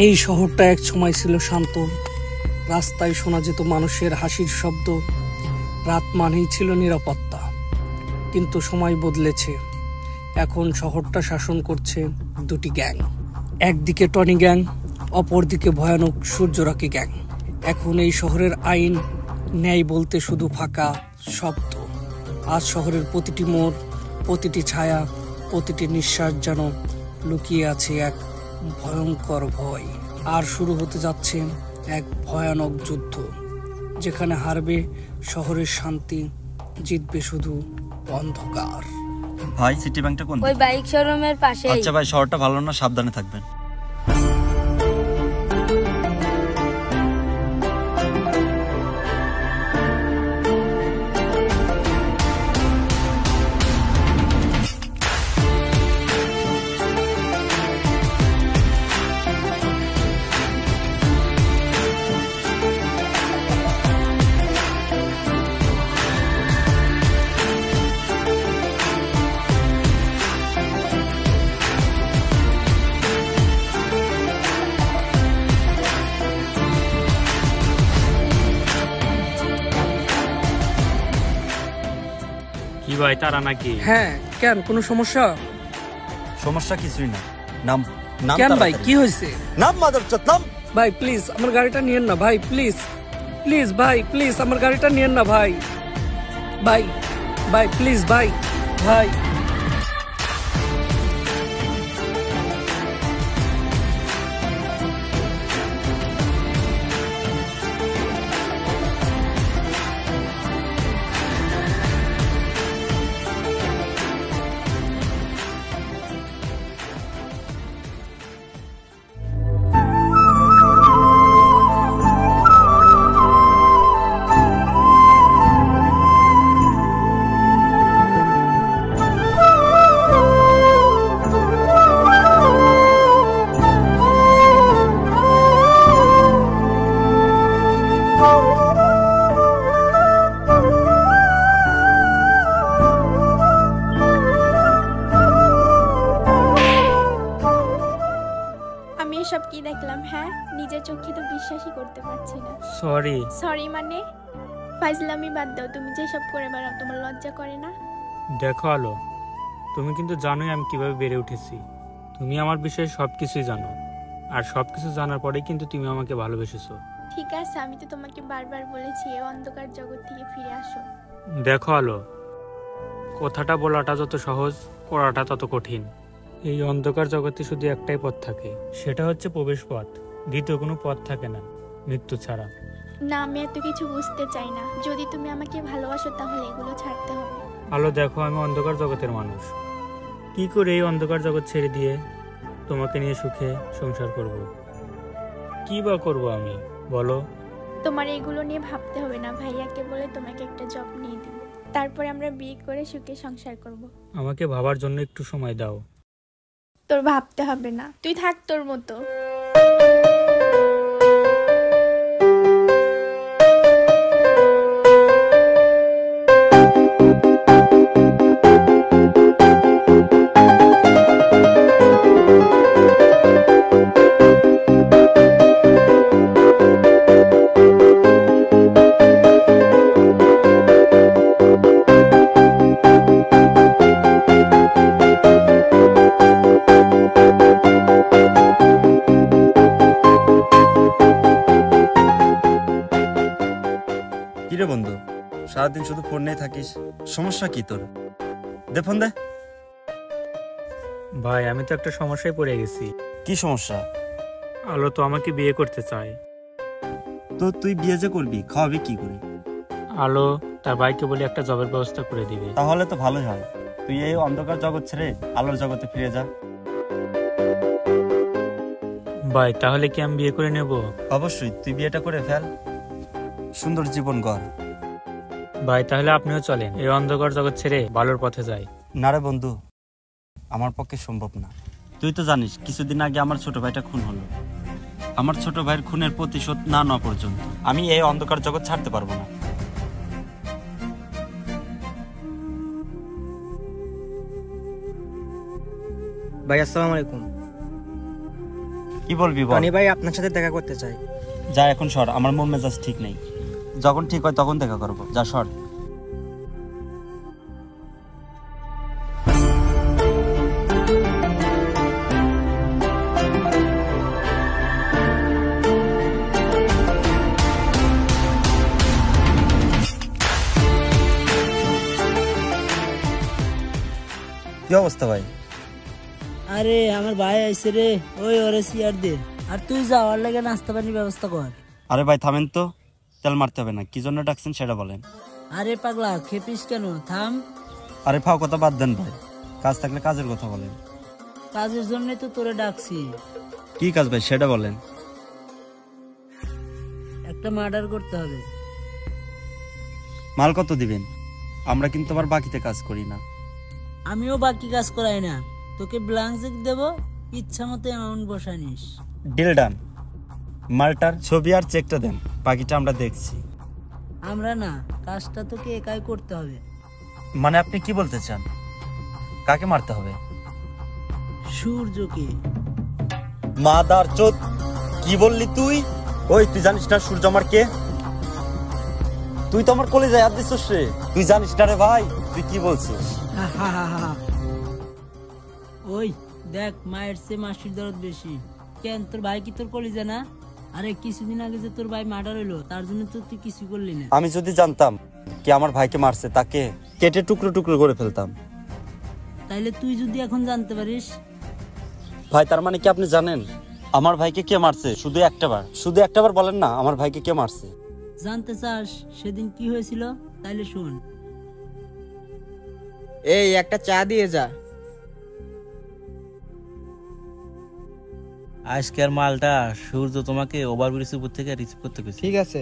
এই শহরটা এক সময় ছিল শান্ত। রাস্তায় শোনা যেত মানুষের হাসির শব্দ। রাত মানেই ছিল নিরাপত্তা। কিন্তু সময় বদলেছে। এখন শহরটা শাসন করছে দুটি গ্যাং। একদিকে টনি গ্যাং, অপরদিকে ভয়ানক সূর্যরকি গ্যাং। এখন এই শহরের আইন ন্যায় বলতে শুধু ফাঁকা শব্দ। আজ শহরের প্রতিটি মোড়, প্রতিটি ছায়া, প্রতিটি নিঃশ্বাস যেন লুকিয়ে আছে এক ভয়ঙ্কর ভয়। আর শুরু হতে যাচ্ছে এক ভয়ানক যুদ্ধ, যেখানে হারবে শহরের শান্তি, জিতবে শুধু অন্ধকার। ভাই সিটি ব্যাংকটা কোন? ওই বাইক শোরুমের পাশে। আচ্ছা ভাই, শহরটা ভালো না, সাবধানে থাকবেন। কি ভাই, তারা নাকি? হ্যাঁ, কেন কোনো সমস্যা? সমস্যা কিছুই না। নাম নাম কেন ভাই, কি হয়েছে? নাম মাদারচোদ, নাম। ভাই প্লিজ আমার গাড়িটা নিয়েন না ভাই, প্লিজ প্লিজ ভাই, প্লিজ আমার গাড়িটা নিয়েন না ভাই। ভাই ভাই প্লিজ ভাই, ভাই আমি এসব কি দেখলাম? হ্যাঁ, নিজের চোখে তো বিশ্বাসই করতে পারছি না। সরি। সরি মানে? ফাজলামি বাদ দাও, তুমি যে সব করে বেড়াও, তোমার লজ্জা করে না? দেখো আলো, তুমি কিন্তু জানোই আমি কিভাবে বেড়ে উঠেছি। তুমি আমার বিষয়ে সবকিছুই জানো, আর সবকিছু জানার পরেই কিন্তু তুমি আমাকে ভালোবেসেছো। ঠিক আছে, আমি তো তোমাকে বারবার বলেছি এই অন্ধকার জগৎ থেকে ফিরে আসো। দেখো আলো, কথাটা বলাটা যত সহজ, করাটা তত কঠিন। এই অন্ধকার জগতে শুধু একটাই পথ থাকে, সেটা হচ্ছে প্রবেশ পথ। দ্বিতীয় কোনো পথ থাকে না মৃত্যু ছাড়া। না, আমি এত কিছু বুঝতে চাই না। যদি তুমি আমাকে ভালোবাসো তাহলে এগুলো ছাড়তে হবে। আলো দেখো, আমি অন্ধকার জগতের মানুষ। কি করে এই অন্ধকার জগৎ ছেড়ে দিয়ে তোমাকে নিয়ে সুখে সংসার করব? কি বা করবো আমি, বলো? তোমার এগুলো নিয়ে ভাবতে হবে না। ভাইয়াকে বলে তোমাকে একটা জব নিয়ে দিব, তারপরে আমরা বিয়ে করে সুখে সংসার করব। আমাকে ভাবার জন্য একটু সময় দাও। তোর ভাবতে হবে না, তুই থাক তোর মতো। কিরে বন্ধু, সারাদিন শুধু ফোন নিয়ে থাকিস, সমস্যা কি তোর? দে ফোন দে। ভাই আমি তো একটা সমস্যায় পড়ে গেছি। কি সমস্যা? আলো তো আমাকে বিয়ে করতে চায়। তো তুই বিয়ে যে করবি, খাওয়াবি কি করে? আলো তার ভাইকে বলে একটা জবের ব্যবস্থা করে দিবে। তাহলে তো ভালোই হয়। তুই এই অন্ধকার জগৎ ছেড়ে আলোর জগতে ফিরে যা। ভাই তাহলে কি আমি বিয়ে করে নেব? অবশ্যই, তুই বিয়েটা করে ফেল, সুন্দর জীবন গড়। ভাই তাহলে আপনিও চলেন, এই অন্ধকার জগৎ ছেড়ে ভালোর পথে যাই। না রে বন্ধু, আমার পক্ষে সম্ভব না। তুই তো জানিস কিছুদিন আগে আমার ছোট ভাইটা খুন হলো। আমার ছোট ভাইয়ের খুনের প্রতিশোধ না নেওয়া পর্যন্ত আমি এই অন্ধকার জগৎ ছাড়তে পারবো না। ভাই আসসালামু আলাইকুম। কি বলবি বল। টনি ভাই আপনার সাথে দেখা করতে চাই। যা এখন সর, আমার মন মেজাজ ঠিক নেই। যখন ঠিক হয় তখন দেখা করবো, যা সর। কি অবস্থা ভাই? আরে আমার ভাই আইছে রে, ওই ওরে সিয়ার দে। আর তুই যা, ওর লাগে নাস্তা পানির ব্যবস্থা কর। আরে ভাই থামেন তো, তেল মারতে হবে না। কি জন্য ডাকছেন সেটা বলেন। আরে পাগলা খেপিস কেন, থাম। আরে ফাও কথা বাদ দেন ভাই, কাজ থাকলে কাজের কথা বলেন। কাজের জন্য তো তোরে ডাকছি। কি কাজ ভাই সেটা বলেন। একটা মার্ডার করতে হবে। মাল কত দিবেন? আমরা কিন্তু আবার বাকিতে কাজ করি না। আমিও বাকি কাজ করাই না, তোকে ব্ল্যাঙ্ক চেক দেবো, ইচ্ছা মতো অ্যামাউন্ট বসানিস। Deal done. মালটার ছবি আর চেকটা দেন, বাকিটা আমরা দেখছি। আমরা না, কাজটা তোকে একাই করতে হবে। মানে আপনি কি বলতে চান? কাকে মারতে হবে? সূর্যকে। মাদার চোদ, কি বললি তুই? ওই তুই জানিস না সূর্য আমার কে? তুই তো আমার কলেজে হাত দিছিস রে। তুই জানিস না রে ভাই, তুই কি বলছিস? ওই দেখ, মায়ের চেয়ে মাসির দরদ বেশি। কেন, তোর ভাই কি তোর কলিজা না? আরে কিছুদিন আগে যে তোর ভাই মার্ডার হইলো, তার জন্য তো তুই কিছু করলি না। আমি যদি জানতাম কি আমার ভাইকে মারছে, তাকে কেটে টুকরো টুকরো করে ফেলতাম। তাইলে তুই যদি এখন জানতে পারিস। ভাই তার মানে কি আপনি জানেন আমার ভাইকে কে মারছে? শুধু একটাবার বলেন না আমার ভাইকে কে মারছে। জানতে চাস সেদিন কি হয়েছিল? তাইলে শুন। এই একটা চা দিয়ে যা। আজকের মালটা সূর্য তোমাকে ওভারব্রিজের উপর থেকে রিসিভ করতে গেছে। ঠিক আছে।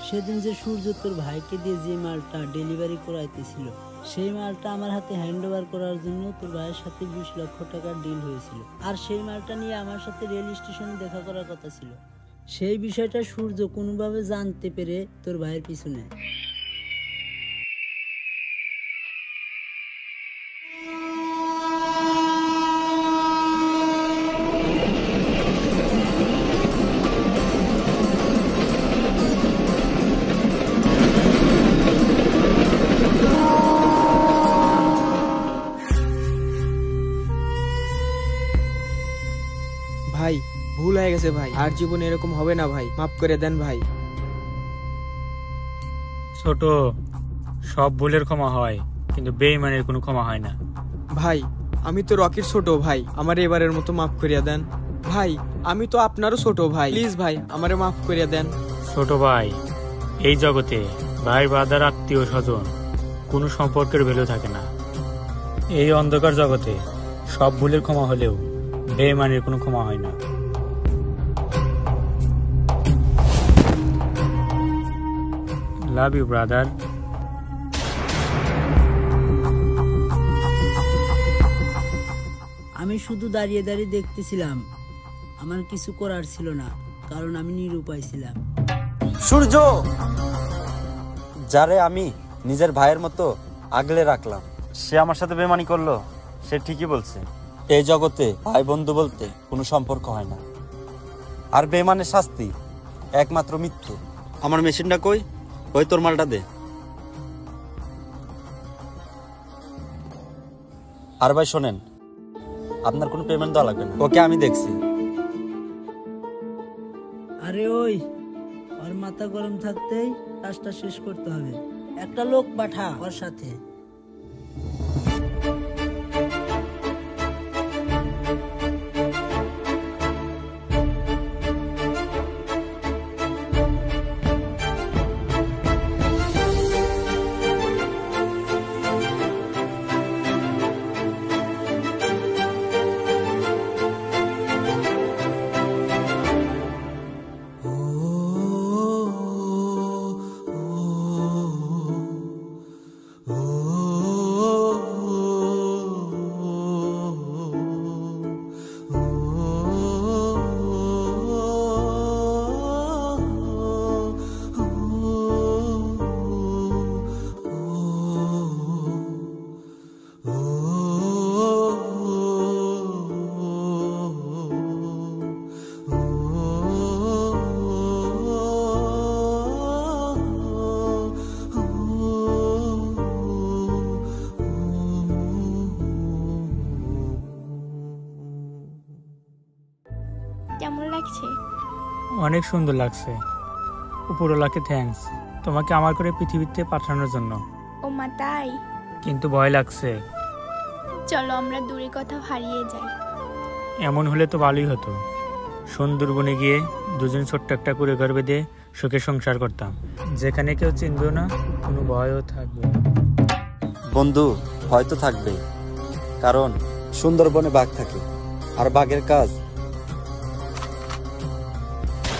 সেদিন যে সূর্য তোর ভাইকে দিয়ে যে মালটা ডেলিভারি করাইতেছিল, সেই মালটা আমার হাতে হ্যান্ড ওভার করার জন্য তোর ভাইয়ের সাথে 20 লক্ষ টাকার ডিল হয়েছিল। আর সেই মালটা নিয়ে আমার সাথে রেল স্টেশনে দেখা করার কথা ছিল। সেই বিষয়টা সূর্য কোনোভাবে জানতে পেরে তোর ভাইয়ের পিছু নেয়। ভাই ভুল হয়ে গেছে ভাই, আর জীবনে এরকম হবে না ভাই, মাফ করে দেন ভাই। ছোট, সব ভুলের ক্ষমা হয়, কিন্তু বেঈমানের কোনো ক্ষমা হয় না। ভাই আমি তো রকির ছোট ভাই, আমার এবারের মতো মাফ করিয়া দেন ভাই। আমি তো আপনারও ছোট ভাই, প্লিজ ভাই আমারে মাফ করিয়া দেন। ছোট ভাই, এই জগতে ভাই ব্রাদার আত্মীয় স্বজন কোনো সম্পর্কের ভ্যালু থাকে না। এই অন্ধকার জগতে সব ভুলের ক্ষমা হলেও বেঈমানের কোনো ক্ষমা হয় না। Love you brother. আমি শুধু দাঁড়িয়ে দাঁড়িয়ে দেখতেছিলাম, আমার কিছু করার ছিল না, কারণ আমি নিরুপায় ছিলাম। সূর্য, যারে আমি নিজের ভাইয়ের মতো আগলে রাখলাম, সে আমার সাথে বেমানি করলো। সে ঠিকই বলছে, এই জগতে ভাই বন্ধু বলতে কোনো সম্পর্ক হয় না। আর বেমানের শাস্তি একমাত্র মৃত্যু। আমার মেশিনটা কই? ওই তোর মালটা দে। আর ভাই শোনেন, আপনার কোনো পেমেন্ট দেওয়া লাগবে না, ওকে আমি দেখছি। আরে ওই, ওর মাথা গরম থাকতেই কাজটা শেষ করতে হবে। একটা লোক পাঠা ওর সাথে। oh কেমন লাগছে? অনেক সুন্দর লাগছে। উপরওয়ালাকে থ্যাঙ্কস তোমাকে আমার করে পৃথিবীতে পাঠানোর জন্য। ও মা, তাই? কিন্তু ভয় লাগছে। চলো আমরা দূরে কোথাও হারিয়ে যাই। এমন হলে তো ভালোই হতো। সুন্দরবনে গিয়ে দুজন ছোট্ট একটা কুড়ে ঘর বেঁধে সুখে সংসার করতাম, যেখানে কেউ চিনবেও না, কোনো ভয়ও থাকবে না। বন্ধু, হয়তো থাকবে, কারণ সুন্দরবনে বাঘ থাকে, আর বাঘের কাজ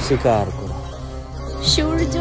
শিকার করা। সূর্য